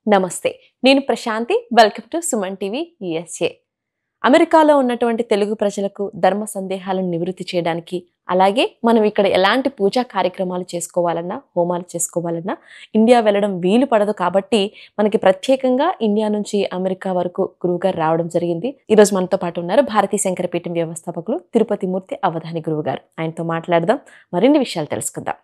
నమస్తే, నేను Prashanti. Welcome to Suman TV USA. అమెరికాలో ఉన్నటువంటి తెలుగు ప్రజలకు ధర్మ సందేహాలను నివృత్తి చేయడానికి, అలాగే మనం ఇక్కడ ఎలాంటి పూజా కార్యక్రమాలు చేసుకోవాలన్నా, హోమాలు చేసుకోవాలన్నా ఇండియా వెళ్ళడం వీలు పడదు. కాబట్టి మనకి ప్రత్యేకంగా ఇండియా నుంచి అమెరికా వరకు గురువుగారు రావడం జరిగింది. ఈరోజు మనతో పాటు ఉన్నారు భారతీ శంకరపీఠం వ్యవస్థాపకులు తిరుపతి మూర్తి అవధాని గురువుగారు. ఆయనతో మాట్లాడదాం, మరిన్ని విషయాలు తెలుసుకుందాం.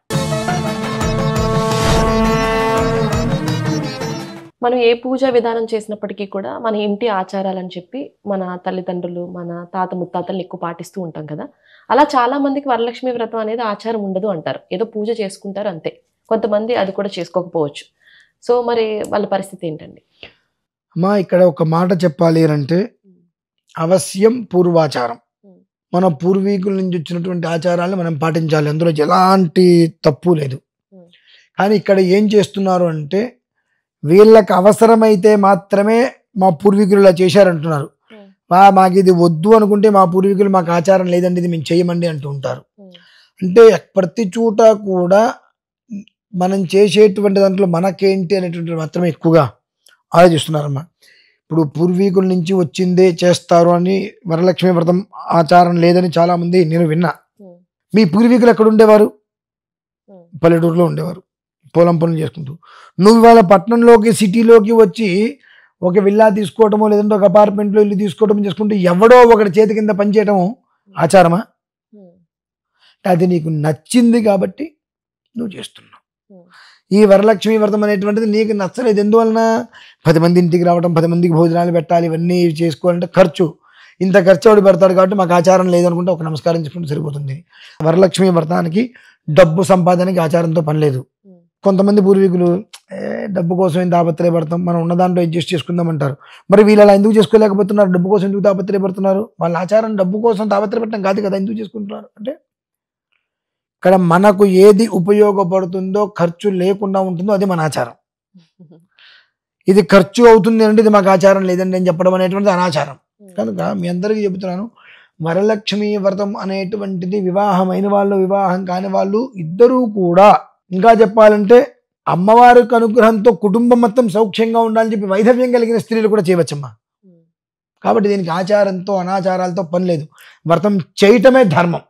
మనం ఏ పూజా విధానం చేసినప్పటికీ కూడా మన ఇంటి ఆచారాలని చెప్పి మన తల్లిదండ్రులు, మన తాత ముత్తాతలు ఎక్కువ పాటిస్తూ ఉంటాం కదా. అలా చాలా మందికి వరలక్ష్మి వ్రతం అనేది ఆచారం ఉండదు అంటారు. ఏదో పూజ చేసుకుంటారు అంతే. కొంతమంది అది కూడా చేసుకోకపోవచ్చు. సో మరి వాళ్ళ పరిస్థితి ఏంటండి? అమ్మా, ఇక్కడ ఒక మాట చెప్పాలి అంటే అవశ్యం పూర్వాచారం. మన పూర్వీకుల నుంచి వచ్చినటువంటి ఆచారాలను మనం పాటించాలి. అందులో ఎలాంటి తప్పు లేదు. కానీ ఇక్కడ ఏం చేస్తున్నారు అంటే వీళ్ళకి అవసరమైతే మాత్రమే మా పూర్వీకులు ఇలా చేశారంటున్నారు. మాకు ఇది వద్దు అనుకుంటే మా పూర్వీకులు మాకు ఆచారం లేదండి, ఇది మేము చేయమండి అంటూ ఉంటారు. అంటే ప్రతి చోట కూడా మనం చేసేటువంటి దాంట్లో మనకేంటి అనేటువంటి మాత్రమే ఎక్కువగా ఆలోచిస్తున్నారమ్మా. ఇప్పుడు పూర్వీకుల నుంచి వచ్చిందే చేస్తారు అని వరలక్ష్మి వ్రతం ఆచారం లేదని చాలా మంది నేను విన్నా. మీ పూర్వీకులు ఎక్కడ ఉండేవారు? పల్లెటూరులో ఉండేవారు, పొలం పనులు చేసుకుంటూ. నువ్వు ఇవాళ పట్టణంలోకి, సిటీలోకి వచ్చి ఒక విల్లా తీసుకోవటమో లేదంటే ఒక అపార్ట్మెంట్లో ఇల్లు తీసుకోవటం చేసుకుంటూ ఎవడో ఒకటి చేతి కింద పనిచేయటం ఆచారమా? అది నీకు నచ్చింది కాబట్టి నువ్వు చేస్తున్నావు. ఈ వరలక్ష్మి వ్రతం అనేటువంటిది నీకు నచ్చలేదు. ఎందువలన? 10 మంది ఇంటికి రావటం, 10 మందికి భోజనాలు పెట్టాలి, ఇవన్నీ చేసుకోవాలంటే ఖర్చు. ఇంత ఖర్చు వాడు పెడతాడు కాబట్టి మాకు ఆచారం లేదనుకుంటే ఒక నమస్కారం చేసుకుంటే సరిపోతుంది. వరలక్ష్మి వ్రతానికి డబ్బు సంపాదనకి ఆచారంతో పని లేదు. కొంతమంది పూర్వీకులు డబ్బు కోసం ఏం తాపత్రయపడతాం, మనం ఉన్న దాంట్లో అడ్జస్ట్ చేసుకుందాం అంటారు. మరి వీళ్ళు అలా ఎందుకు చేసుకోలేకపోతున్నారు? డబ్బు కోసం ఎందుకు తాపత్రయపడుతున్నారు? వాళ్ళ ఆచారం డబ్బు కోసం తాపత్రయపడటం కాదు కదా, ఎందుకు చేసుకుంటున్నారు అంటే ఇక్కడ మనకు ఏది ఉపయోగపడుతుందో, ఖర్చు లేకుండా ఉంటుందో అది మన ఆచారం. ఇది ఖర్చు అవుతుంది అంటే ఇది మాకు ఆచారం లేదండి అని చెప్పడం అనేటువంటిది అనాచారం. కనుక మీ అందరికీ చెబుతున్నాను, వరలక్ష్మి వ్రతం అనేటువంటిది వివాహమైన వాళ్ళు, వివాహం కాని వాళ్ళు ఇద్దరూ కూడా, ఇంకా చెప్పాలంటే అమ్మవారికి అనుగ్రహంతో కుటుంబం మొత్తం సౌఖ్యంగా ఉండాలని చెప్పి వైధవ్యం కలిగిన స్త్రీలు కూడా చేయవచ్చమ్మా. కాబట్టి దీనికి ఆచారంతో అనాచారాలతో పని లేదు. వ్రతం చేయటమే ధర్మం.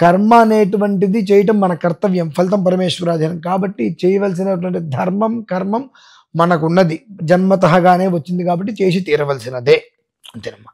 కర్మ అనేటువంటిది చేయటం మన కర్తవ్యం, ఫలితం పరమేశ్వరాధీనం. కాబట్టి చేయవలసినటువంటి ధర్మం, కర్మం మనకున్నది, జన్మతహగానే వచ్చింది కాబట్టి చేసి తీరవలసినదే. అంతేనమ్మా.